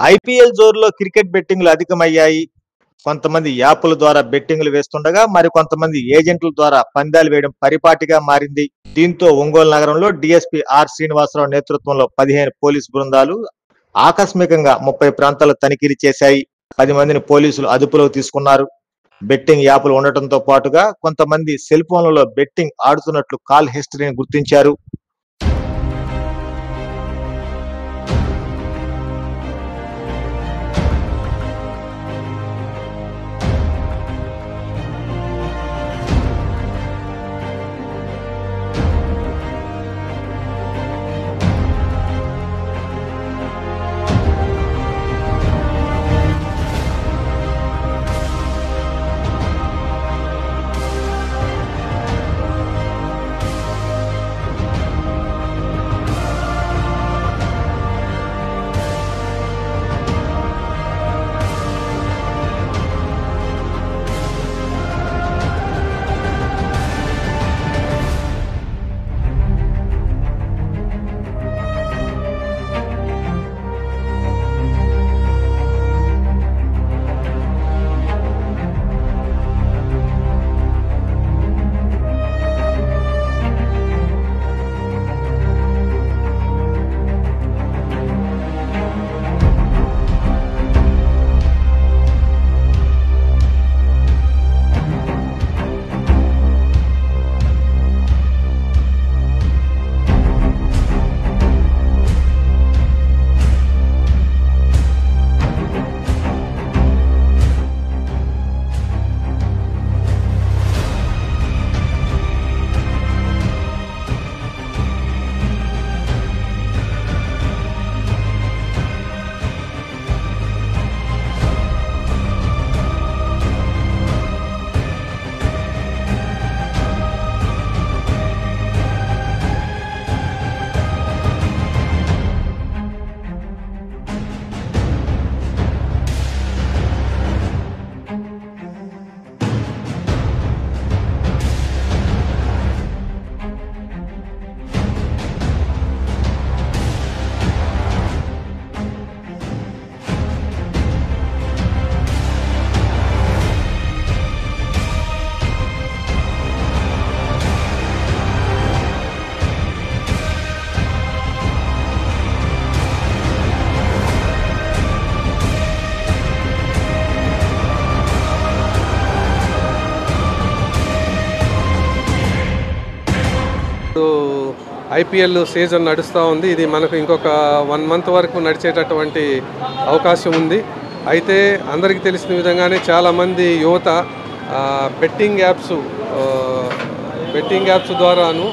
IPL జోరులో cricket బెట్టింగ్లు అధికమయ్యాయి. కొంతమంది యాప్ల ద్వారా బెట్టింగ్లు వేస్తుండగా మరికొంతమంది ఏజెంట్ల ద్వారా పందాలు వేయడం పరిపాటిగా మారింది. దీంతో ఒంగోలు నగరంలో డీఎస్పీ ఆర్ శ్రీనివాసరావు నేతృత్వంలో 15 పోలీసు బృందాలు ఆకస్మికంగా 30 ప్రాంతాలు తనిఖీలు చేశాయి. 10 మందిని పోలీసులు అదుపులోకి తీసుకున్నారు. బెట్టింగ్ యాప్లు ఉండటంతో పాటుగా కొంతమంది సెల్ ఫోన్లలో బెట్టింగ్ ఆడుతున్నట్లు కాల్ హిస్టరీని గుర్తించారు. ఐపీఎల్ సీజన్ నడుస్తూ ఉంది. ఇది మనకు ఇంకొక 1 మంత్ వరకు నడిచేటటువంటి అవకాశం ఉంది. అయితే అందరికీ తెలిసిన విధంగానే చాలామంది యువత బెట్టింగ్ యాప్స్ ద్వారాను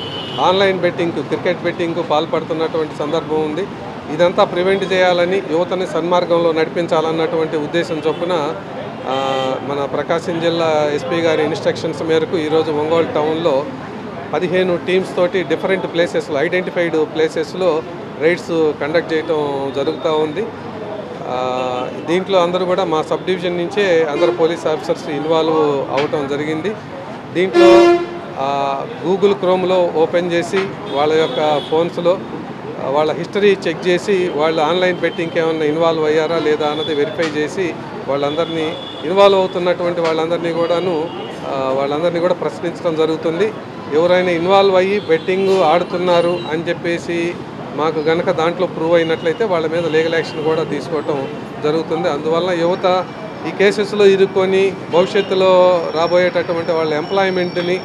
ఆన్లైన్ బెట్టింగ్కు, క్రికెట్ బెట్టింగ్కు పాల్పడుతున్నటువంటి సందర్భం ఉంది. ఇదంతా ప్రివెంట్ చేయాలని, యువతని సన్మార్గంలో నడిపించాలన్నటువంటి ఉద్దేశం చొప్పున మన ప్రకాశం జిల్లా ఎస్పీ గారి ఇన్స్ట్రక్షన్స్ మేరకు ఈరోజు ఒంగోలు టౌన్లో 15 టీమ్స్ తోటి డిఫరెంట్ ప్లేసెస్లో, ఐడెంటిఫైడ్ ప్లేసెస్లో రైడ్స్ కండక్ట్ చేయటం జరుగుతూ ఉంది. దీంట్లో అందరూ కూడా మా సబ్ డివిజన్ నుంచే అందరు పోలీస్ ఆఫీసర్స్ ఇన్వాల్వ్ అవటం జరిగింది. దీంట్లో గూగుల్ క్రోమ్లో ఓపెన్ చేసి వాళ్ళ యొక్క ఫోన్స్లో వాళ్ళ హిస్టరీ చెక్ చేసి వాళ్ళు ఆన్లైన్ బెట్టింగ్కి ఏమన్నా ఇన్వాల్వ్ అయ్యారా లేదా అన్నది వెరిఫై చేసి వాళ్ళందరినీ ఇన్వాల్వ్ అవుతున్నటువంటి వాళ్ళందరినీ కూడా ప్రశ్నించడం జరుగుతుంది. ఎవరైనా ఇన్వాల్వ్ అయ్యి బెట్టింగ్ ఆడుతున్నారు అని చెప్పేసి మాకు గనక దాంట్లో ప్రూవ్ అయినట్లయితే వాళ్ళ మీద లీగల్ యాక్షన్ కూడా తీసుకోవటం జరుగుతుంది. అందువల్ల యువత ఈ కేసెస్లో ఇరుక్కొని భవిష్యత్తులో రాబోయేటటువంటి వాళ్ళ ఎంప్లాయ్మెంట్ని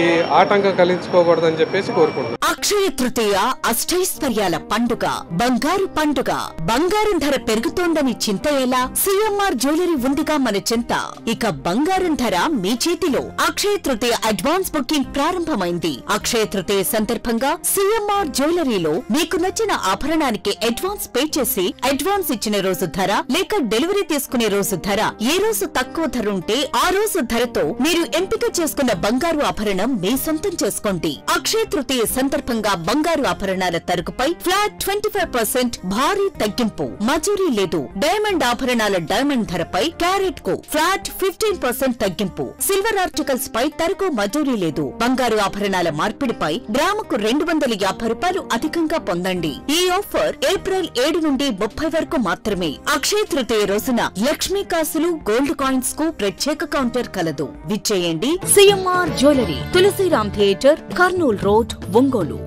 ఈ ఆటంకం కలిగించుకోకూడదని చెప్పేసి కోరుకుంటున్నాం. అక్షయ తృతీయ అష్టైశ్వర్యాల పండుగ, బంగారు పండుగ. బంగారం ధర పెరుగుతోందని చింత ఎలా? సిఎంఆర్ జ్యువెలరీ ఉందిగా మన చింత. ఇక బంగారం ధర మీ చేతిలో. అక్షయ తృతీయ అడ్వాన్స్ బుకింగ్ ప్రారంభమైంది. అక్షయ తృతీయ సందర్భంగా సిఎంఆర్ జ్యువెలరీలో మీకు నచ్చిన ఆభరణానికి అడ్వాన్స్ పే చేసి అడ్వాన్స్ ఇచ్చిన రోజు ధర లేక డెలివరీ తీసుకునే రోజు ధర, ఏ రోజు తక్కువ ధర ఉంటే ఆ రోజు ధరతో మీరు ఎంపిక చేసుకున్న బంగారు ఆభరణం ఆభరణం మీ సొంతం చేసుకోండి. అక్షయ తృతీయ సందర్భంగా బంగారు ఆభరణాల తరుగుపై ఫ్లాట్ 25% భారీ తగ్గింపు. మజూరీ లేదు. డైమండ్ ఆభరణాల డైమండ్ ధరపై క్యారెట్ కు ఫ్లాట్ 15% తగ్గింపు. సిల్వర్ ఆర్టికల్స్ పై తరుగు మజూరీ లేదు. బంగారు ఆభరణాల మార్పిడిపై గ్రాముకు 250 రూపాయలు అధికంగా పొందండి. ఈ ఆఫర్ ఏప్రిల్ 7 నుండి 30 వరకు మాత్రమే. అక్షయ తృతీయ రోజున లక్ష్మీ కాసులు, గోల్డ్ కాయిన్స్ కు ప్రత్యేక కౌంటర్ కలదు. విచ్చేయండి. CMR jewellery, Tulasiram theatre, Kurnool road, Ongole.